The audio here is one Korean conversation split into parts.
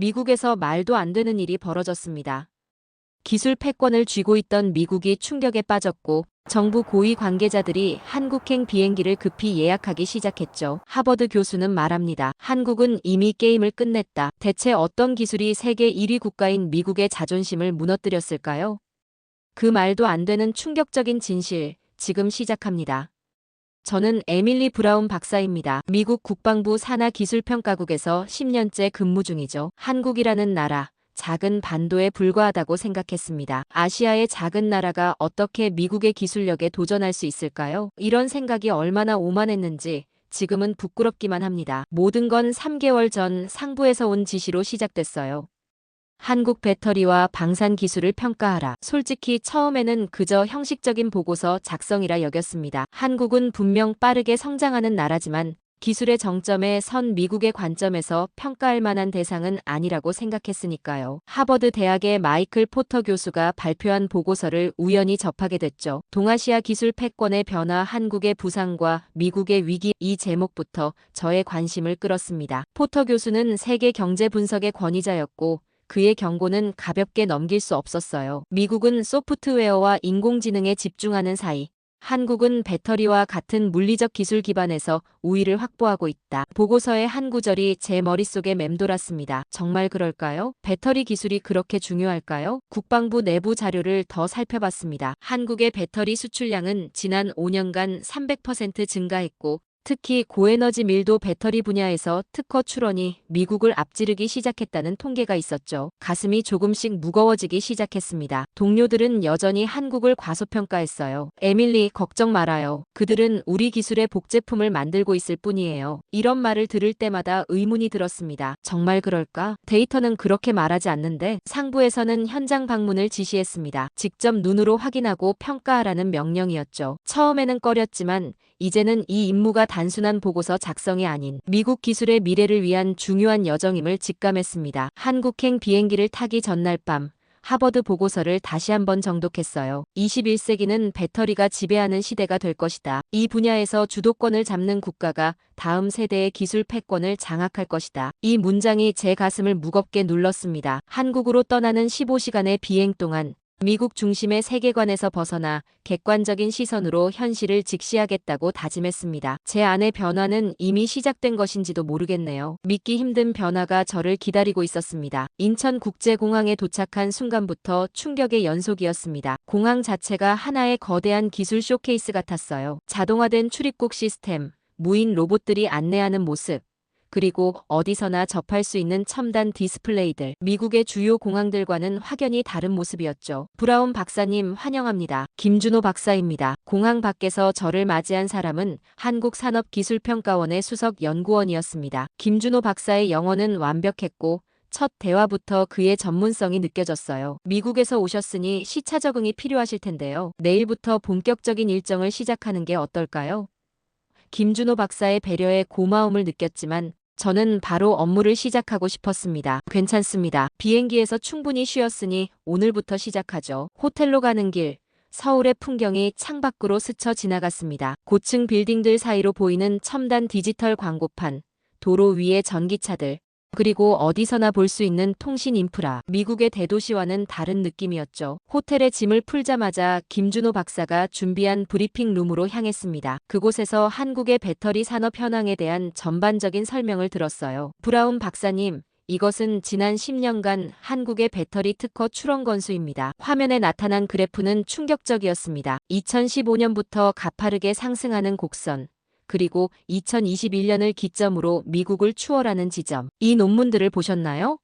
미국에서 말도 안 되는 일이 벌어졌습니다. 기술 패권을 쥐고 있던 미국이 충격에 빠졌고 정부 고위 관계자들이 한국행 비행기를 급히 예약하기 시작했죠. 하버드 교수는 말합니다. 한국은 이미 게임을 끝냈다. 대체 어떤 기술이 세계 1위 국가인 미국의 자존심을 무너뜨렸을까요? 그 말도 안 되는 충격적인 진실, 지금 시작합니다. 저는 에밀리 브라운 박사입니다. 미국 국방부 산하기술평가국에서 10년째 근무 중이죠. 한국이라는 나라, 작은 반도에 불과하다고 생각했습니다. 아시아의 작은 나라가 어떻게 미국의 기술력에 도전할 수 있을까요? 이런 생각이 얼마나 오만했는지 지금은 부끄럽기만 합니다. 모든 건 3개월 전 상부에서 온 지시로 시작됐어요. 한국 배터리와 방산 기술을 평가하라. 솔직히 처음에는 그저 형식적인 보고서 작성이라 여겼습니다. 한국은 분명 빠르게 성장하는 나라지만 기술의 정점에 선 미국의 관점에서 평가할 만한 대상은 아니라고 생각했으니까요. 하버드 대학의 마이클 포터 교수가 발표한 보고서를 우연히 접하게 됐죠. 동아시아 기술 패권의 변화, 한국의 부상과 미국의 위기, 이 제목부터 저의 관심을 끌었습니다. 포터 교수는 세계 경제 분석의 권위자였고 그의 경고는 가볍게 넘길 수 없었어요. 미국은 소프트웨어와 인공지능에 집중하는 사이, 한국은 배터리와 같은 물리적 기술 기반에서 우위를 확보하고 있다. 보고서의 한 구절이 제 머릿속에 맴돌았습니다. 정말 그럴까요? 배터리 기술이 그렇게 중요할까요? 국방부 내부 자료를 더 살펴봤습니다. 한국의 배터리 수출량은 지난 5년간 300% 증가했고 특히 고에너지 밀도 배터리 분야에서 특허 출원이 미국을 앞지르기 시작했다는 통계가 있었죠. 가슴이 조금씩 무거워지기 시작했습니다. 동료들은 여전히 한국을 과소평가했어요. 에밀리, 걱정 말아요. 그들은 우리 기술의 복제품을 만들고 있을 뿐이에요. 이런 말을 들을 때마다 의문이 들었습니다. 정말 그럴까? 데이터는 그렇게 말하지 않는데. 상부에서는 현장 방문을 지시했습니다. 직접 눈으로 확인하고 평가하라는 명령이었죠. 처음에는 꺼렸지만 이제는 이 임무가 단순한 보고서 작성이 아닌 미국 기술의 미래를 위한 중요한 여정임을 직감했습니다. 한국행 비행기를 타기 전날 밤 하버드 보고서를 다시 한번 정독했어요. 21세기는 배터리가 지배하는 시대가 될 것이다. 이 분야에서 주도권을 잡는 국가가 다음 세대의 기술 패권을 장악할 것이다. 이 문장이 제 가슴을 무겁게 눌렀습니다. 한국으로 떠나는 15시간의 비행 동안 미국 중심의 세계관에서 벗어나 객관적인 시선으로 현실을 직시하겠다고 다짐했습니다. 제 안의 변화는 이미 시작된 것인지도 모르겠네요. 믿기 힘든 변화가 저를 기다리고 있었습니다. 인천국제공항에 도착한 순간부터 충격의 연속이었습니다. 공항 자체가 하나의 거대한 기술 쇼케이스 같았어요. 자동화된 출입국 시스템, 무인 로봇들이 안내하는 모습, 그리고 어디서나 접할 수 있는 첨단 디스플레이들. 미국의 주요 공항들과는 확연히 다른 모습이었죠. 브라운 박사님 환영합니다. 김준호 박사입니다. 공항 밖에서 저를 맞이한 사람은 한국산업기술평가원의 수석 연구원이었습니다. 김준호 박사의 영어는 완벽했고 첫 대화부터 그의 전문성이 느껴졌어요. 미국에서 오셨으니 시차 적응이 필요하실 텐데요. 내일부터 본격적인 일정을 시작하는 게 어떨까요? 김준호 박사의 배려에 고마움을 느꼈지만 저는 바로 업무를 시작하고 싶었습니다. 괜찮습니다. 비행기에서 충분히 쉬었으니 오늘부터 시작하죠. 호텔로 가는 길, 서울의 풍경이 창밖으로 스쳐 지나갔습니다. 고층 빌딩들 사이로 보이는 첨단 디지털 광고판, 도로 위의 전기차들, 그리고 어디서나 볼 수 있는 통신 인프라. 미국의 대도시와는 다른 느낌이었죠. 호텔에 짐을 풀자마자 김준호 박사가 준비한 브리핑 룸으로 향했습니다. 그곳에서 한국의 배터리 산업 현황에 대한 전반적인 설명을 들었어요. 브라운 박사님, 이것은 지난 10년간 한국의 배터리 특허 출원 건수입니다. 화면에 나타난 그래프는 충격적이었습니다. 2015년부터 가파르게 상승하는 곡선. 그리고 2021년을 기점으로 미국을 추월하는 지점. 이 논문들을 보셨나요?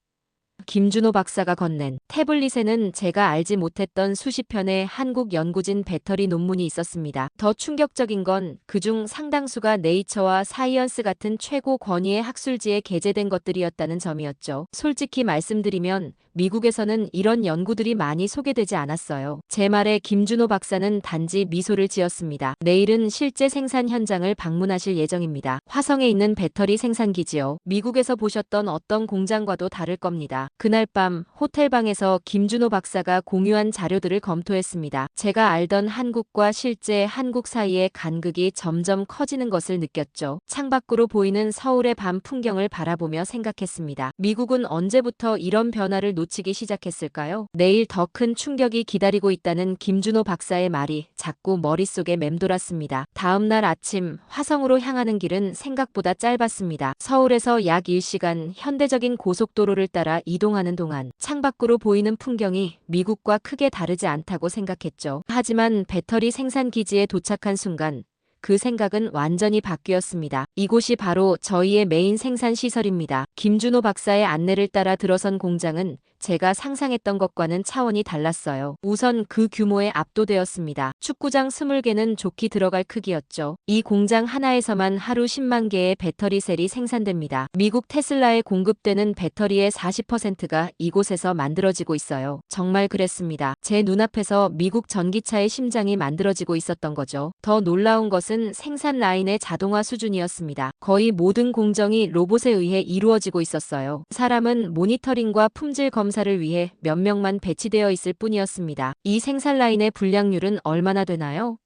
김준호 박사가 건넨 태블릿에는 제가 알지 못했던 수십 편의 한국 연구진 배터리 논문이 있었습니다. 더 충격적인 건 그중 상당수가 네이처와 사이언스 같은 최고 권위의 학술지에 게재된 것들이었다는 점이었죠. 솔직히 말씀드리면 미국에서는 이런 연구들이 많이 소개되지 않았어요. 제 말에 김준호 박사는 단지 미소를 지었습니다. 내일은 실제 생산 현장을 방문하실 예정입니다. 화성에 있는 배터리 생산기지요. 미국에서 보셨던 어떤 공장과도 다를 겁니다. 그날 밤 호텔방에서 김준호 박사가 공유한 자료들을 검토했습니다. 제가 알던 한국과 실제 한국 사이의 간극이 점점 커지는 것을 느꼈죠. 창밖으로 보이는 서울의 밤 풍경을 바라보며 생각했습니다. 미국은 언제부터 이런 변화를 놓치기 시작했을까요? 내일 더 큰 충격이 기다리고 있다는 김준호 박사의 말이 자꾸 머릿속에 맴돌았습니다. 다음 날 아침 화성으로 향하는 길은 생각보다 짧았습니다. 서울에서 약 1시간 현대적인 고속도로를 따라 이동하는 동안 창밖으로 보이는 풍경이 미국과 크게 다르지 않다고 생각했죠. 하지만 배터리 생산 기지에 도착한 순간 그 생각은 완전히 바뀌었습니다. 이곳이 바로 저희의 메인 생산 시설입니다. 김준호 박사의 안내를 따라 들어선 공장은 제가 상상했던 것과는 차원이 달랐어요. 우선 그 규모에 압도되었습니다. 축구장 20개는 좋게 들어갈 크기였죠. 이 공장 하나에서만 하루 10만 개의 배터리 셀이 생산됩니다. 미국 테슬라에 공급되는 배터리의 40%가 이곳에서 만들어지고 있어요. 정말 그랬습니다. 제 눈앞에서 미국 전기차의 심장이 만들어지고 있었던 거죠. 더 놀라운 것은 생산 라인의 자동화 수준이었습니다. 거의 모든 공정이 로봇에 의해 이루어지고 있었어요. 사람은 모니터링과 품질 검사를 위해 몇 명만 배치되어 있을 뿐이었습니다. 이 생산 라인의 분량률은 얼마나 되나요?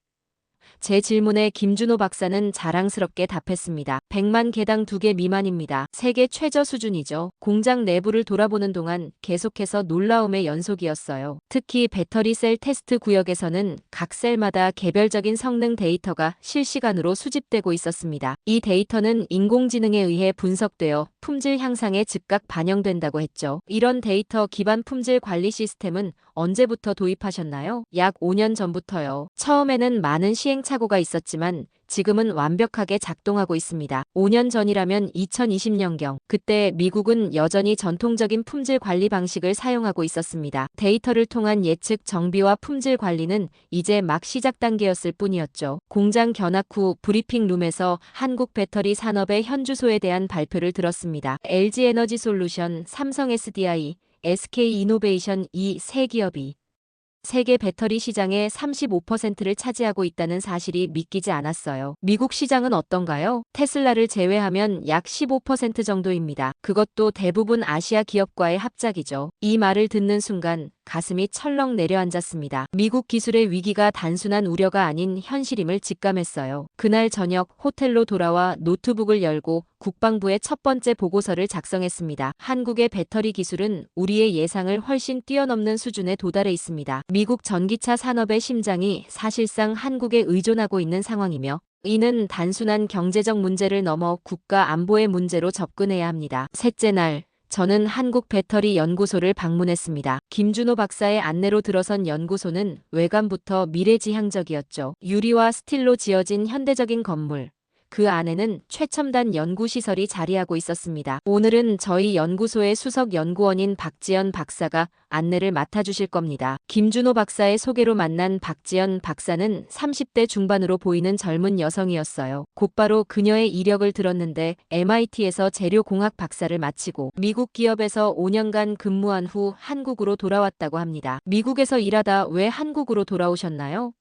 제 질문에 김준호 박사는 자랑스럽게 답했습니다. 100만 개당 2개 미만입니다. 세계 최저 수준이죠. 공장 내부를 돌아보는 동안 계속해서 놀라움의 연속이었어요. 특히 배터리 셀 테스트 구역에서는 각 셀마다 개별적인 성능 데이터가 실시간으로 수집되고 있었습니다. 이 데이터는 인공지능에 의해 분석되어 품질 향상에 즉각 반영된다고 했죠. 이런 데이터 기반 품질 관리 시스템은 언제부터 도입하셨나요? 약 5년 전부터요. 처음에는 많은 시행착오가 있었지만 지금은 완벽하게 작동하고 있습니다. 5년 전이라면 2020년경. 그때 미국은 여전히 전통적인 품질 관리 방식을 사용하고 있었습니다. 데이터를 통한 예측 정비와 품질 관리는 이제 막 시작 단계였을 뿐이었죠. 공장 견학 후 브리핑 룸에서 한국 배터리 산업의 현주소에 대한 발표를 들었습니다. LG 에너지 솔루션, 삼성 SDI, SK 이노베이션 이 세 기업이 세계 배터리 시장의 35%를 차지하고 있다는 사실이 믿기지 않았어요. 미국 시장은 어떤가요? 테슬라를 제외하면 약 15% 정도입니다. 그것도 대부분 아시아 기업과의 합작이죠. 이 말을 듣는 순간 가슴이 철렁 내려앉았습니다. 미국 기술의 위기가 단순한 우려가 아닌 현실임을 직감했어요. 그날 저녁 호텔로 돌아와 노트북을 열고 국방부의 첫 번째 보고서를 작성했습니다. 한국의 배터리 기술은 우리의 예상을 훨씬 뛰어넘는 수준에 도달해 있습니다. 미국 전기차 산업의 심장이 사실상 한국에 의존하고 있는 상황이며 이는 단순한 경제적 문제를 넘어 국가 안보의 문제로 접근해야 합니다. 셋째 날 저는 한국 배터리 연구소를 방문했습니다. 김준호 박사의 안내로 들어선 연구소는 외관부터 미래지향적이었죠. 유리와 스틸로 지어진 현대적인 건물. 그 안에는 최첨단 연구시설이 자리하고 있었습니다. 오늘은 저희 연구소의 수석 연구원인 박지연 박사가 안내를 맡아주실 겁니다. 김준호 박사의 소개로 만난 박지연 박사는 30대 중반으로 보이는 젊은 여성이었어요. 곧바로 그녀의 이력을 들었는데 MIT에서 재료공학 박사를 마치고 미국 기업에서 5년간 근무한 후 한국으로 돌아왔다고 합니다. 미국에서 일하다 왜 한국으로 돌아오셨나요?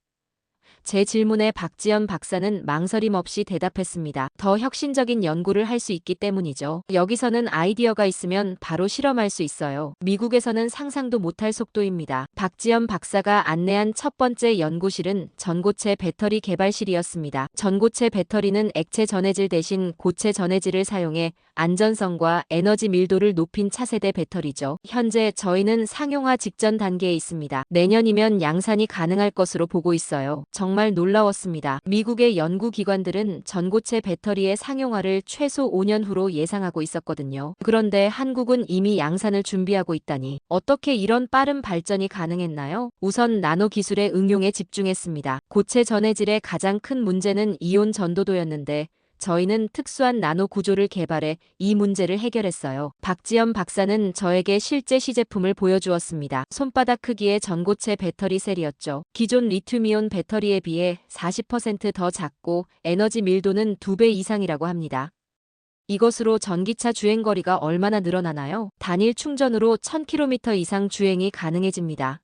제 질문에 박지연 박사는 망설임 없이 대답했습니다. 더 혁신적인 연구를 할 수 있기 때문이죠. 여기서는 아이디어가 있으면 바로 실험할 수 있어요. 미국에서는 상상도 못할 속도입니다. 박지연 박사가 안내한 첫 번째 연구실은 전고체 배터리 개발실이었습니다. 전고체 배터리는 액체 전해질 대신 고체 전해질을 사용해 안전성과 에너지 밀도를 높인 차세대 배터리죠. 현재 저희는 상용화 직전 단계에 있습니다. 내년이면 양산이 가능할 것으로 보고 있어요. 정말 놀라웠습니다. 미국의 연구기관들은 전고체 배터리의 상용화를 최소 5년 후로 예상하고 있었거든요. 그런데 한국은 이미 양산을 준비하고 있다니 어떻게 이런 빠른 발전이 가능했나요? 우선 나노 기술의 응용에 집중했습니다. 고체 전해질의 가장 큰 문제는 이온 전도도였는데 저희는 특수한 나노 구조를 개발해 이 문제를 해결했어요. 박지연 박사는 저에게 실제 시제품을 보여주었습니다. 손바닥 크기의 전고체 배터리 셀이었죠. 기존 리튬이온 배터리에 비해 40% 더 작고 에너지 밀도는 2배 이상이라고 합니다. 이것으로 전기차 주행거리가 얼마나 늘어나나요? 단일 충전으로 1000km 이상 주행이 가능해집니다.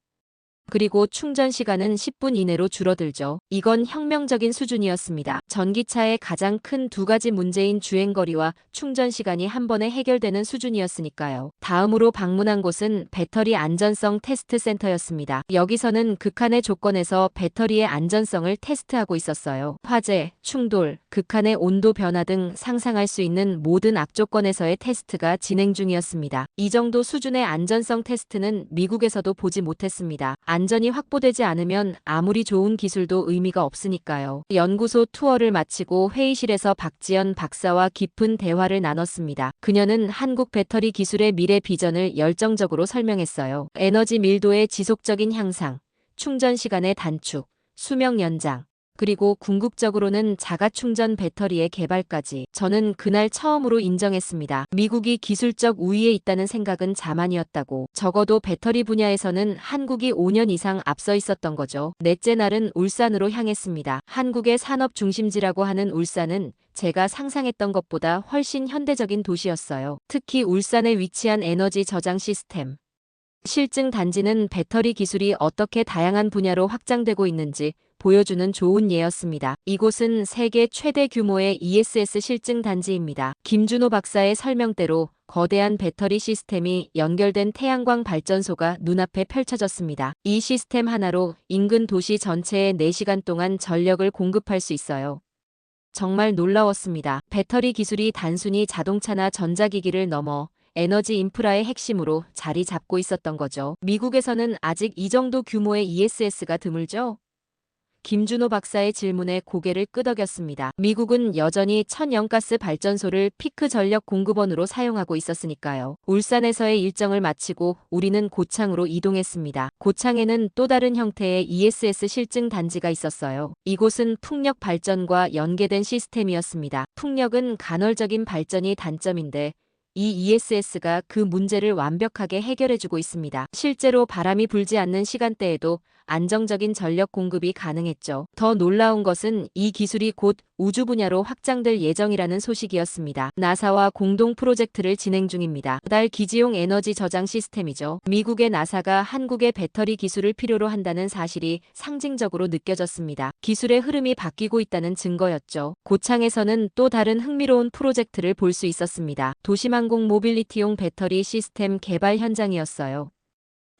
그리고 충전 시간은 10분 이내로 줄어들죠. 이건 혁명적인 수준이었습니다. 전기차의 가장 큰 두 가지 문제인 주행거리와 충전 시간이 한 번에 해결되는 수준이었으니까요. 다음으로 방문한 곳은 배터리 안전성 테스트 센터였습니다. 여기서는 극한의 조건에서 배터리의 안전성을 테스트하고 있었어요. 화재, 충돌, 극한의 온도 변화 등 상상할 수 있는 모든 악조건에서의 테스트가 진행 중이었습니다. 이 정도 수준의 안전성 테스트는 미국에서도 보지 못했습니다. 안전이 확보되지 않으면 아무리 좋은 기술도 의미가 없으니까요. 연구소 투어를 마치고 회의실에서 박지연 박사와 깊은 대화를 나눴습니다. 그녀는 한국 배터리 기술의 미래 비전을 열정적으로 설명했어요. 에너지 밀도의 지속적인 향상, 충전 시간의 단축, 수명 연장, 그리고 궁극적으로는 자가충전 배터리의 개발까지. 저는 그날 처음으로 인정했습니다. 미국이 기술적 우위에 있다는 생각은 자만이었다고. 적어도 배터리 분야에서는 한국이 5년 이상 앞서 있었던 거죠. 넷째 날은 울산으로 향했습니다. 한국의 산업 중심지라고 하는 울산은 제가 상상했던 것보다 훨씬 현대적인 도시였어요. 특히 울산에 위치한 에너지 저장 시스템 실증 단지는 배터리 기술이 어떻게 다양한 분야로 확장되고 있는지 보여주는 좋은 예였습니다. 이곳은 세계 최대 규모의 ESS 실증 단지입니다. 김준호 박사의 설명대로 거대한 배터리 시스템이 연결된 태양광 발전소가 눈앞에 펼쳐졌습니다. 이 시스템 하나로 인근 도시 전체에 4시간 동안 전력을 공급할 수 있어요. 정말 놀라웠습니다. 배터리 기술이 단순히 자동차나 전자기기를 넘어 에너지 인프라의 핵심으로 자리 잡고 있었던 거죠. 미국에서는 아직 이 정도 규모의 ESS가 드물죠? 김준호 박사의 질문에 고개를 끄덕였습니다. 미국은 여전히 천연가스 발전소를 피크 전력 공급원으로 사용하고 있었으니까요. 울산에서의 일정을 마치고 우리는 고창으로 이동했습니다. 고창에는 또 다른 형태의 ESS 실증 단지가 있었어요. 이곳은 풍력 발전과 연계된 시스템이었습니다. 풍력은 간헐적인 발전이 단점인데 이 ESS가 그 문제를 완벽하게 해결해주고 있습니다. 실제로 바람이 불지 않는 시간대에도 안정적인 전력 공급이 가능했죠. 더 놀라운 것은 이 기술이 곧 우주 분야로 확장될 예정이라는 소식이었습니다. 나사와 공동 프로젝트를 진행 중입니다. 달 기지용 에너지 저장 시스템이죠. 미국의 나사가 한국의 배터리 기술을 필요로 한다는 사실이 상징적으로 느껴졌습니다. 기술의 흐름이 바뀌고 있다는 증거였죠. 고창에서는 또 다른 흥미로운 프로젝트를 볼 수 있었습니다. 도시망공 모빌리티용 배터리 시스템 개발 현장이었어요.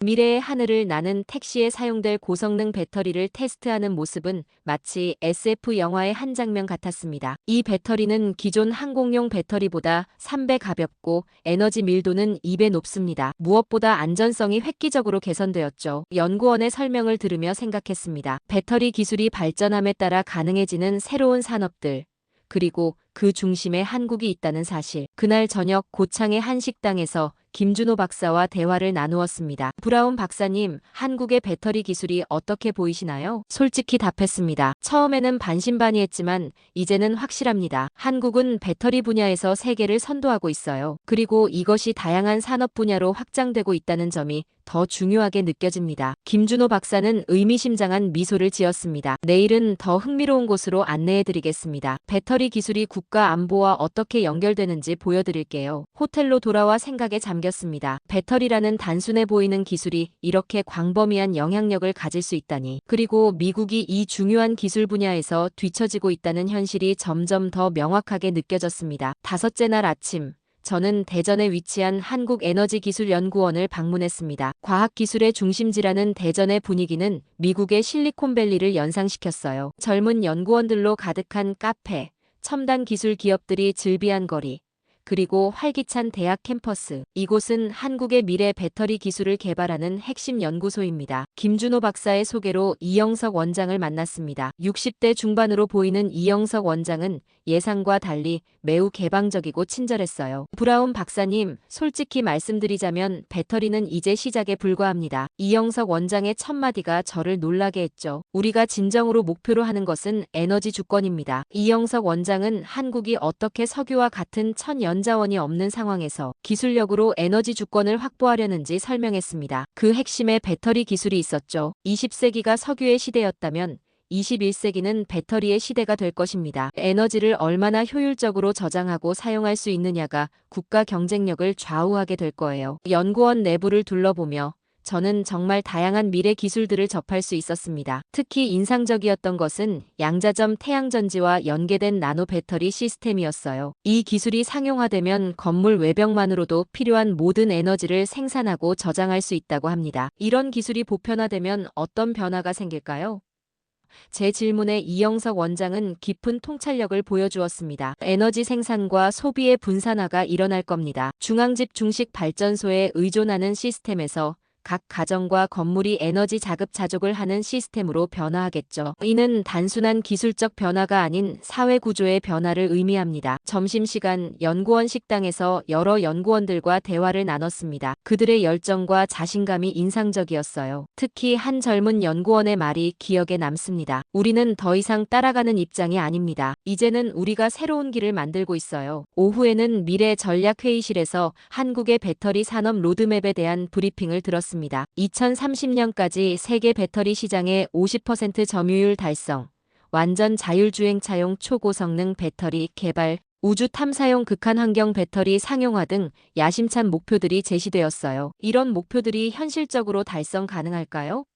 미래의 하늘을 나는 택시에 사용될 고성능 배터리를 테스트하는 모습은 마치 SF 영화의 한 장면 같았습니다. 이 배터리는 기존 항공용 배터리보다 3배 가볍고 에너지 밀도는 2배 높습니다. 무엇보다 안전성이 획기적으로 개선되었죠. 연구원의 설명을 들으며 생각했습니다. 배터리 기술이 발전함에 따라 가능해지는 새로운 산업들, 그리고 그 중심에 한국이 있다는 사실. 그날 저녁 고창의 한 식당에서 김준호 박사와 대화를 나누었습니다. 브라운 박사님, 한국의 배터리 기술이 어떻게 보이시나요? 솔직히 답했습니다. 처음에는 반신반의했지만 이제는 확실합니다. 한국은 배터리 분야에서 세계를 선도하고 있어요. 그리고 이것이 다양한 산업 분야로 확장되고 있다는 점이 더 중요하게 느껴집니다. 김준호 박사는 의미심장한 미소를 지었습니다. 내일은 더 흥미로운 곳으로 안내해드리겠습니다. 배터리 기술이 국가 안보와 어떻게 연결되는지 보여드릴게요. 호텔로 돌아와 생각에 잠겼습니다. 배터리라는 단순해 보이는 기술이 이렇게 광범위한 영향력을 가질 수 있다니. 그리고 미국이 이 중요한 기술 분야에서 뒤처지고 있다는 현실이 점점 더 명확하게 느껴졌습니다. 다섯째 날 아침. 저는 대전에 위치한 한국에너지기술연구원을 방문했습니다. 과학기술의 중심지라는 대전의 분위기는 미국의 실리콘밸리를 연상시켰어요. 젊은 연구원들로 가득한 카페, 첨단 기술 기업들이 즐비한 거리, 그리고 활기찬 대학 캠퍼스. 이곳은 한국의 미래 배터리 기술을 개발하는 핵심 연구소입니다. 김준호 박사의 소개로 이영석 원장을 만났습니다. 60대 중반으로 보이는 이영석 원장은 예상과 달리 매우 개방적이고 친절했어요. 브라운 박사님, 솔직히 말씀드리자면 배터리는 이제 시작에 불과합니다. 이영석 원장의 첫마디가 저를 놀라게 했죠. 우리가 진정으로 목표로 하는 것은 에너지 주권입니다. 이영석 원장은 한국이 어떻게 석유와 같은 천연자원이 없는 상황에서 기술력으로 에너지 주권을 확보하려는지 설명했습니다. 그 핵심에 배터리 기술이 있었죠. 20세기가 석유의 시대였다면 21세기는 배터리의 시대가 될 것입니다. 에너지를 얼마나 효율적으로 저장하고 사용할 수 있느냐가 국가 경쟁력을 좌우하게 될 거예요. 연구원 내부를 둘러보며 저는 정말 다양한 미래 기술들을 접할 수 있었습니다. 특히 인상적이었던 것은 양자점 태양전지와 연계된 나노 배터리 시스템이었어요. 이 기술이 상용화되면 건물 외벽만으로도 필요한 모든 에너지를 생산하고 저장할 수 있다고 합니다. 이런 기술이 보편화되면 어떤 변화가 생길까요? 제 질문에 이영석 원장은 깊은 통찰력을 보여주었습니다. 에너지 생산과 소비의 분산화가 일어날 겁니다. 중앙집 중식 발전소에 의존하는 시스템에서 각 가정과 건물이 에너지 자급자족을 하는 시스템으로 변화하겠죠. 이는 단순한 기술적 변화가 아닌 사회 구조의 변화를 의미합니다. 점심시간 연구원 식당에서 여러 연구원들과 대화를 나눴습니다. 그들의 열정과 자신감이 인상적이었어요. 특히 한 젊은 연구원의 말이 기억에 남습니다. 우리는 더 이상 따라가는 입장이 아닙니다. 이제는 우리가 새로운 길을 만들고 있어요. 오후에는 미래 전략회의실에서 한국의 배터리 산업 로드맵에 대한 브리핑을 들었습니다. 2030년까지 세계 배터리 시장의 50% 점유율 달성, 완전 자율주행차용 초고성능 배터리 개발, 우주 탐사용 극한 환경 배터리 상용화 등 야심찬 목표들이 제시되었어요. 이런 목표들이 현실적으로 달성 가능할까요?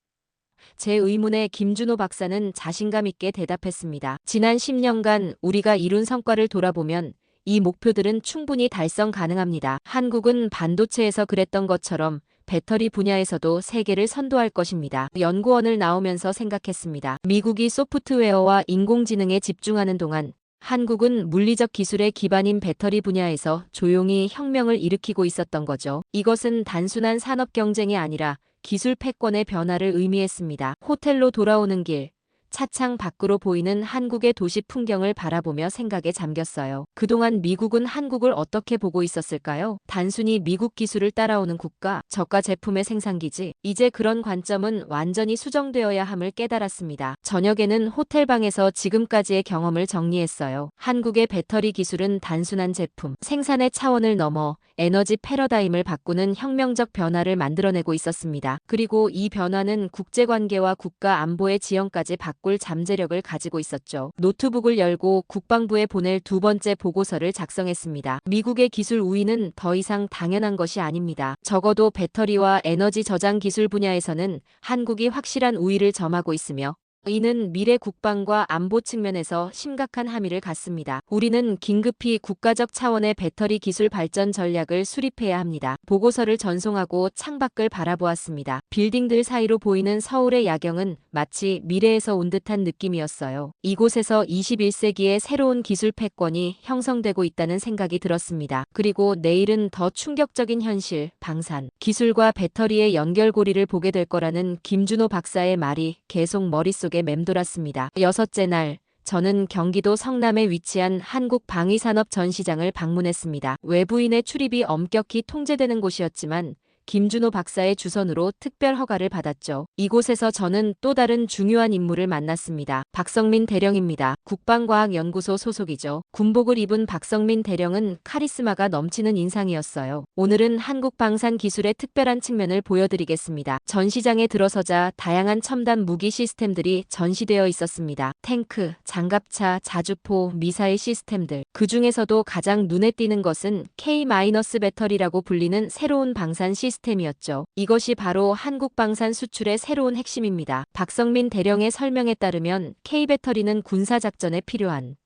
제 의문에 김준호 박사는 자신감 있게 대답했습니다. 지난 10년간 우리가 이룬 성과를 돌아보면 이 목표들은 충분히 달성 가능합니다. 한국은 반도체에서 그랬던 것처럼 배터리 분야에서도 세계를 선도할 것입니다. 연구원을 나오면서 생각했습니다. 미국이 소프트웨어와 인공지능에 집중하는 동안 한국은 물리적 기술의 기반인 배터리 분야에서 조용히 혁명을 일으키고 있었던 거죠. 이것은 단순한 산업 경쟁이 아니라 기술 패권의 변화를 의미했습니다. 호텔로 돌아오는 길, 차창 밖으로 보이는 한국의 도시 풍경을 바라보며 생각에 잠겼어요. 그동안 미국은 한국을 어떻게 보고 있었을까요? 단순히 미국 기술을 따라오는 국가, 저가 제품의 생산기지. 이제 그런 관점은 완전히 수정되어야 함을 깨달았습니다. 저녁에는 호텔방에서 지금까지의 경험을 정리했어요. 한국의 배터리 기술은 단순한 제품, 생산의 차원을 넘어 에너지 패러다임을 바꾸는 혁명적 변화를 만들어내고 있었습니다. 그리고 이 변화는 국제관계와 국가 안보의 지형까지 바꿀 잠재력을 가지고 있었죠. 노트북을 열고 국방부에 보낼 두 번째 보고서를 작성했습니다. 미국의 기술 우위는 더 이상 당연한 것이 아닙니다. 적어도 배터리와 에너지 저장 기술 분야에서는 한국이 확실한 우위를 점하고 있으며 이는 미래 국방과 안보 측면에서 심각한 함의를 갖습니다. 우리는 긴급히 국가적 차원의 배터리 기술 발전 전략을 수립해야 합니다. 보고서를 전송하고 창밖을 바라보았습니다. 빌딩들 사이로 보이는 서울의 야경은 마치 미래에서 온 듯한 느낌이었어요. 이곳에서 21세기의 새로운 기술 패권이 형성되고 있다는 생각이 들었습니다. 그리고 내일은 더 충격적인 현실, 방산, 기술과 배터리의 연결고리를 보게 될 거라는 김준호 박사의 말이 계속 머릿속에 맴돌았습니다. 여섯째 날, 저는 경기도 성남에 위치한 한국방위산업 전시장을 방문했습니다. 외부인의 출입이 엄격히 통제되는 곳이었지만 김준호 박사의 주선으로 특별 허가를 받았죠. 이곳에서 저는 또 다른 중요한 인물을 만났습니다. 박성민 대령입니다. 국방과학연구소 소속이죠. 군복을 입은 박성민 대령은 카리스마가 넘치는 인상이었어요. 오늘은 한국 방산 기술의 특별한 측면을 보여드리겠습니다. 전시장에 들어서자 다양한 첨단 무기 시스템들이 전시되어 있었습니다. 탱크, 장갑차, 자주포, 미사일 시스템들. 그 중에서도 가장 눈에 띄는 것은 K-배터리라고 불리는 새로운 방산 시스템이었죠. 이것이 바로 한국 방산 수출의 새로운 핵심입니다. 박성민 대령의 설명에 따르면 K배터리는 군사작전에 필요한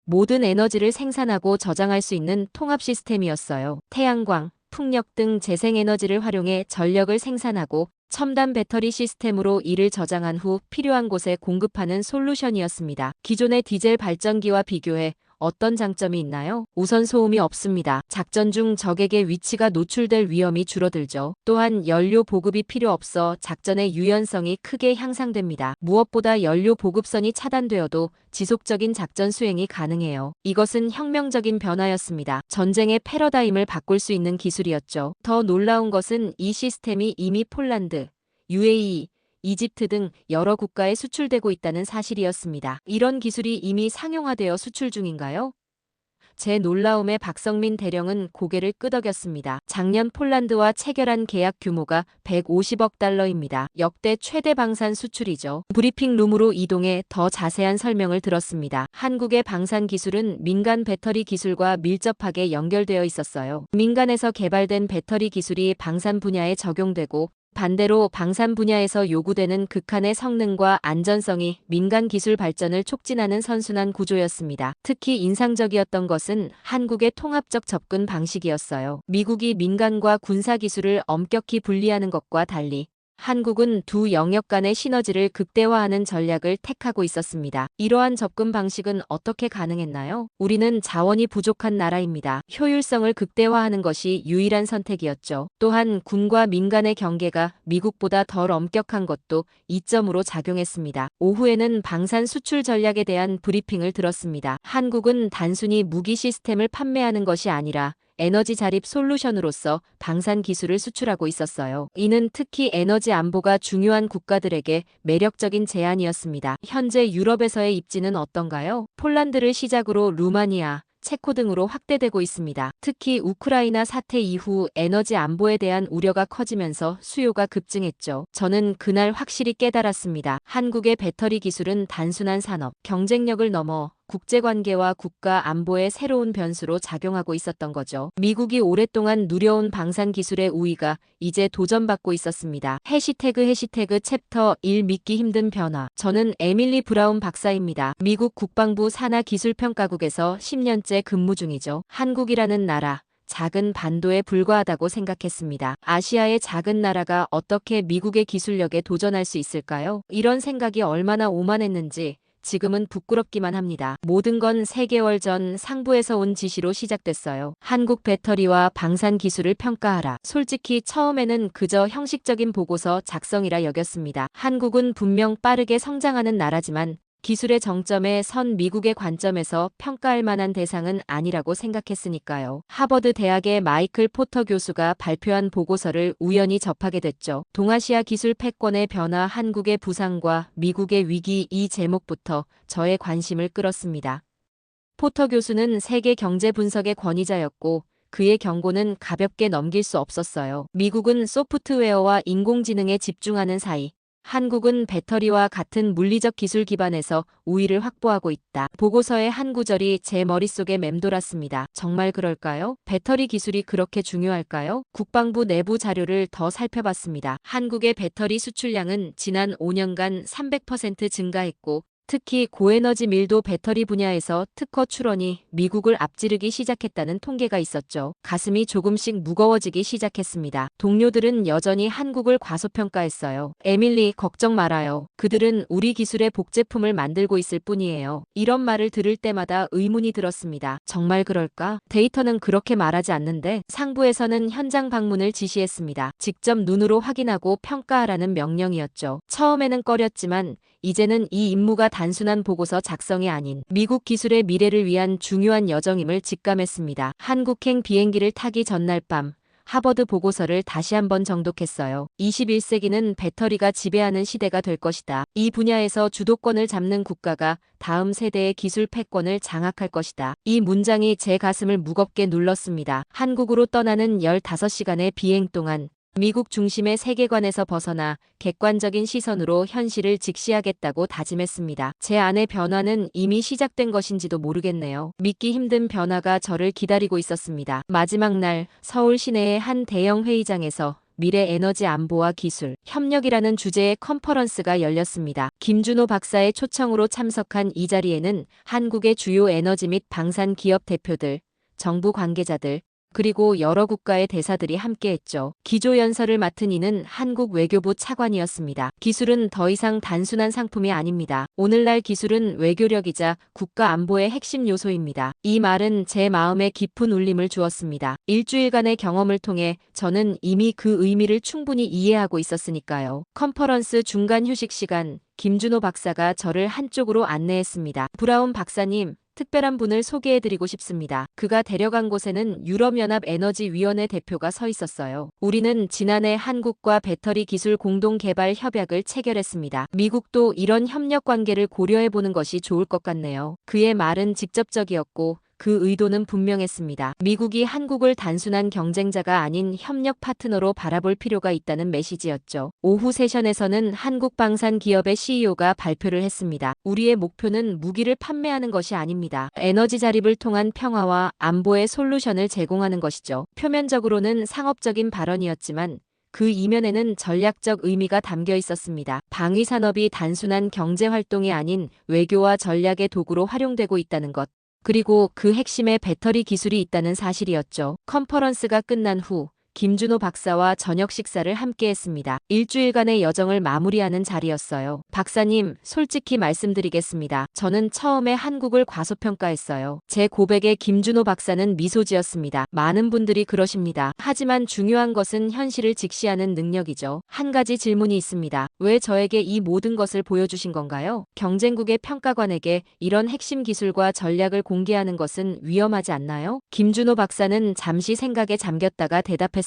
모든 에너지를 생산하고 저장할 수 있는 통합 시스템이었어요. 태양광, 풍력 등 재생에너지를 활용해 전력을 생산하고 첨단 배터리 시스템으로 이를 저장한 후 필요한 곳에 공급하는 솔루션이었습니다. 기존의 디젤 발전기와 비교해 어떤 장점이 있나요? 우선 소음이 없습니다. 작전 중 적에게 위치가 노출될 위험이 줄어들죠. 또한 연료 보급이 필요 없어 작전의 유연성이 크게 향상됩니다. 무엇보다 연료 보급선이 차단되어도 지속적인 작전 수행이 가능해요. 이것은 혁명적인 변화였습니다. 전쟁의 패러다임을 바꿀 수 있는 기술이었죠. 더 놀라운 것은 이 시스템이 이미 폴란드, UAE, 이집트 등 여러 국가에 수출되고 있다는 사실이었습니다. 이런 기술이 이미 상용화되어 수출 중인가요? 제 놀라움에 박성민 대령은 고개를 끄덕였습니다. 작년 폴란드와 체결한 계약 규모가 150억 달러입니다. 역대 최대 방산 수출이죠. 브리핑 룸으로 이동해 더 자세한 설명을 들었습니다. 한국의 방산 기술은 민간 배터리 기술과 밀접하게 연결되어 있었어요. 민간에서 개발된 배터리 기술이 방산 분야에 적용되고 반대로 방산 분야에서 요구되는 극한의 성능과 안전성이 민간 기술 발전을 촉진하는 선순환 구조였습니다. 특히 인상적이었던 것은 한국의 통합적 접근 방식이었어요. 미국이 민간과 군사 기술을 엄격히 분리하는 것과 달리 한국은 두 영역 간의 시너지를 극대화하는 전략을 택하고 있었습니다. 이러한 접근 방식은 어떻게 가능했나요? 우리는 자원이 부족한 나라입니다. 효율성을 극대화하는 것이 유일한 선택이었죠. 또한 군과 민간의 경계가 미국보다 덜 엄격한 것도 이점으로 작용했습니다. 오후에는 방산 수출 전략에 대한 브리핑을 들었습니다. 한국은 단순히 무기 시스템을 판매하는 것이 아니라 에너지 자립 솔루션으로서 방산 기술을 수출하고 있었어요. 이는 특히 에너지 안보가 중요한 국가들에게 매력적인 제안이었습니다. 현재 유럽에서의 입지는 어떤가요? 폴란드를 시작으로 루마니아, 체코 등으로 확대되고 있습니다. 특히 우크라이나 사태 이후 에너지 안보에 대한 우려가 커지면서 수요가 급증했죠. 저는 그날 확실히 깨달았습니다. 한국의 배터리 기술은 단순한 산업, 경쟁력을 넘어 국제관계와 국가 안보의 새로운 변수로 작용하고 있었던 거죠. 미국이 오랫동안 누려온 방산 기술의 우위가 이제 도전받고 있었습니다. 해시태그 챕터 1 믿기 힘든 변화. 저는 에밀리 브라운 박사입니다. 미국 국방부 산하기술평가국에서 10년째 근무 중이죠. 한국이라는 나라. 작은 반도에 불과하다고 생각했습니다. 아시아의 작은 나라가 어떻게 미국의 기술력에 도전할 수 있을까요? 이런 생각이 얼마나 오만했는지 지금은 부끄럽기만 합니다. 모든 건 3개월 전 상부에서 온 지시로 시작됐어요. 한국 배터리와 방산 기술을 평가하라. 솔직히 처음에는 그저 형식적인 보고서 작성이라 여겼습니다. 한국은 분명 빠르게 성장하는 나라지만 기술의 정점에 선 미국의 관점에서 평가할 만한 대상은 아니라고 생각했으니까요. 하버드 대학의 마이클 포터 교수가 발표한 보고서를 우연히 접하게 됐죠. 동아시아 기술 패권의 변화, 한국의 부상과 미국의 위기, 이 제목부터 저의 관심을 끌었습니다. 포터 교수는 세계 경제 분석의 권위자였고 그의 경고는 가볍게 넘길 수 없었어요. 미국은 소프트웨어와 인공지능에 집중하는 사이 한국은 배터리와 같은 물리적 기술 기반에서 우위를 확보하고 있다. 보고서의 한 구절이 제 머릿속에 맴돌았습니다. 정말 그럴까요? 배터리 기술이 그렇게 중요할까요? 국방부 내부 자료를 더 살펴봤습니다. 한국의 배터리 수출량은 지난 5년간 300% 증가했고 특히 고에너지 밀도 배터리 분야에서 특허 출원이 미국을 앞지르기 시작했다는 통계가 있었죠. 가슴이 조금씩 무거워지기 시작했습니다. 동료들은 여전히 한국을 과소평가했어요. 에밀리, 걱정 말아요. 그들은 우리 기술의 복제품을 만들고 있을 뿐이에요. 이런 말을 들을 때마다 의문이 들었습니다. 정말 그럴까? 데이터는 그렇게 말하지 않는데. 상부에서는 현장 방문을 지시했습니다. 직접 눈으로 확인하고 평가하라는 명령이었죠. 처음에는 꺼렸지만 이제는 이 임무가 단순한 보고서 작성이 아닌 미국 기술의 미래를 위한 중요한 여정임을 직감했습니다. 한국행 비행기를 타기 전날 밤 하버드 보고서를 다시 한번 정독했어요. 21세기는 배터리가 지배하는 시대가 될 것이다. 이 분야에서 주도권을 잡는 국가가 다음 세대의 기술 패권을 장악할 것이다. 이 문장이 제 가슴을 무겁게 눌렀습니다. 한국으로 떠나는 15시간의 비행 동안 미국 중심의 세계관에서 벗어나 객관적인 시선으로 현실을 직시하겠다고 다짐했습니다. 제 안의 변화는 이미 시작된 것인지도 모르겠네요. 믿기 힘든 변화가 저를 기다리고 있었습니다. 마지막 날 서울 시내의 한 대형 회의장에서 미래 에너지 안보와 기술, 협력이라는 주제의 컨퍼런스가 열렸습니다. 김준호 박사의 초청으로 참석한 이 자리에는 한국의 주요 에너지 및 방산 기업 대표들, 정부 관계자들, 그리고 여러 국가의 대사들이 함께했죠. 기조연설을 맡은 이는 한국 외교부 차관이었습니다. 기술은 더 이상 단순한 상품이 아닙니다. 오늘날 기술은 외교력이자 국가 안보의 핵심 요소입니다. 이 말은 제 마음에 깊은 울림을 주었습니다. 일주일간의 경험을 통해 저는 이미 그 의미를 충분히 이해하고 있었으니까요. 컨퍼런스 중간 휴식 시간, 김준호 박사가 저를 한쪽으로 안내했습니다. 브라운 박사님, 특별한 분을 소개해드리고 싶습니다. 그가 데려간 곳에는 유럽연합 에너지위원회 대표가 서 있었어요. 우리는 지난해 한국과 배터리 기술 공동개발 협약을 체결했습니다. 미국도 이런 협력 관계를 고려해보는 것이 좋을 것 같네요. 그의 말은 직접적이었고 그 의도는 분명했습니다. 미국이 한국을 단순한 경쟁자가 아닌 협력 파트너로 바라볼 필요가 있다는 메시지였죠. 오후 세션에서는 한국 방산 기업의 CEO가 발표를 했습니다. 우리의 목표는 무기를 판매하는 것이 아닙니다. 에너지 자립을 통한 평화와 안보의 솔루션을 제공하는 것이죠. 표면적으로는 상업적인 발언이었지만 그 이면에는 전략적 의미가 담겨 있었습니다. 방위 산업이 단순한 경제 활동이 아닌 외교와 전략의 도구로 활용되고 있다는 것. 그리고 그 핵심에 배터리 기술이 있다는 사실이었죠. 컨퍼런스가 끝난 후 김준호 박사와 저녁 식사를 함께 했습니다. 일주일간의 여정을 마무리하는 자리였어요. 박사님, 솔직히 말씀드리겠습니다. 저는 처음에 한국을 과소평가했어요. 제 고백에 김준호 박사는 미소 지었습니다. 많은 분들이 그러십니다. 하지만 중요한 것은 현실을 직시하는 능력이죠. 한 가지 질문이 있습니다. 왜 저에게 이 모든 것을 보여주신 건가요? 경쟁국의 평가관에게 이런 핵심 기술과 전략을 공개하는 것은 위험하지 않나요? 김준호 박사는 잠시 생각에 잠겼다가 대답했습니다.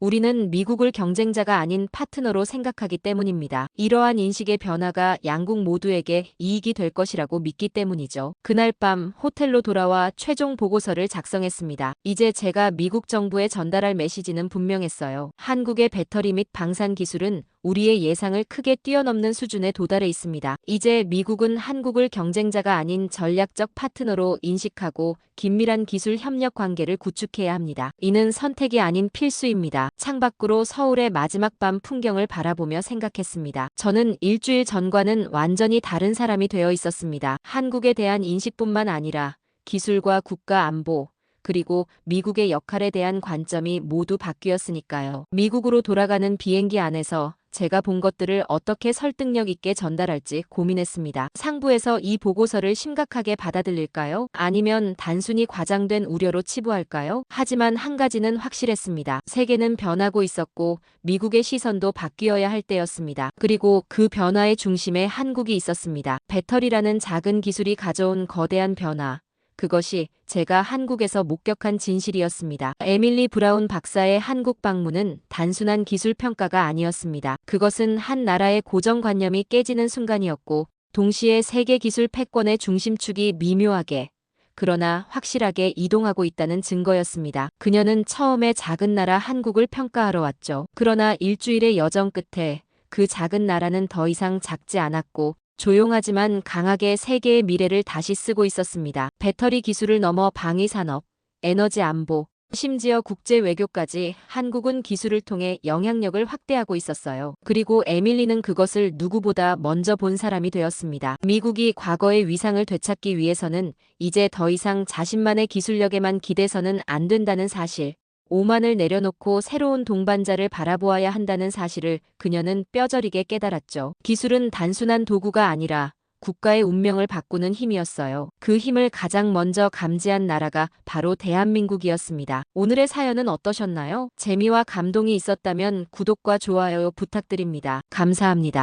우리는 미국을 경쟁자가 아닌 파트너로 생각하기 때문입니다. 이러한 인식의 변화가 양국 모두에게 이익이 될 것이라고 믿기 때문이죠. 그날 밤 호텔로 돌아와 최종 보고서를 작성했습니다. 이제 제가 미국 정부에 전달할 메시지는 분명했어요. 한국의 배터리 및 방산 기술은 우리의 예상을 크게 뛰어넘는 수준에 도달해 있습니다. 이제 미국은 한국을 경쟁자가 아닌 전략적 파트너로 인식하고 긴밀한 기술 협력 관계를 구축해야 합니다. 이는 선택이 아닌 필수입니다. 창밖으로 서울의 마지막 밤 풍경을 바라보며 생각했습니다. 저는 일주일 전과는 완전히 다른 사람이 되어 있었습니다. 한국에 대한 인식뿐만 아니라 기술과 국가 안보, 그리고 미국의 역할에 대한 관점이 모두 바뀌었으니까요. 미국으로 돌아가는 비행기 안에서 제가 본 것들을 어떻게 설득력 있게 전달할지 고민했습니다. 상부에서 이 보고서를 심각하게 받아들일까요? 아니면 단순히 과장된 우려로 치부할까요? 하지만 한 가지는 확실했습니다. 세계는 변하고 있었고 미국의 시선도 바뀌어야 할 때였습니다. 그리고 그 변화의 중심에 한국이 있었습니다. 배터리라는 작은 기술이 가져온 거대한 변화. 그것이 제가 한국에서 목격한 진실이었습니다. 에밀리 브라운 박사의 한국 방문은 단순한 기술 평가가 아니었습니다. 그것은 한 나라의 고정관념이 깨지는 순간이었고, 동시에 세계 기술 패권의 중심축이 미묘하게, 그러나 확실하게 이동하고 있다는 증거였습니다. 그녀는 처음에 작은 나라 한국을 평가하러 왔죠. 그러나 일주일의 여정 끝에 그 작은 나라는 더 이상 작지 않았고, 조용하지만 강하게 세계의 미래를 다시 쓰고 있었습니다. 배터리 기술을 넘어 방위 산업, 에너지 안보, 심지어 국제 외교까지 한국은 기술을 통해 영향력을 확대하고 있었어요. 그리고 에밀리는 그것을 누구보다 먼저 본 사람이 되었습니다. 미국이 과거의 위상을 되찾기 위해서는 이제 더 이상 자신만의 기술력에만 기대서는 안 된다는 사실. 오만을 내려놓고 새로운 동반자를 바라보아야 한다는 사실을 그녀는 뼈저리게 깨달았죠. 기술은 단순한 도구가 아니라 국가의 운명을 바꾸는 힘이었어요. 그 힘을 가장 먼저 감지한 나라가 바로 대한민국이었습니다. 오늘의 사연은 어떠셨나요? 재미와 감동이 있었다면 구독과 좋아요 부탁드립니다. 감사합니다.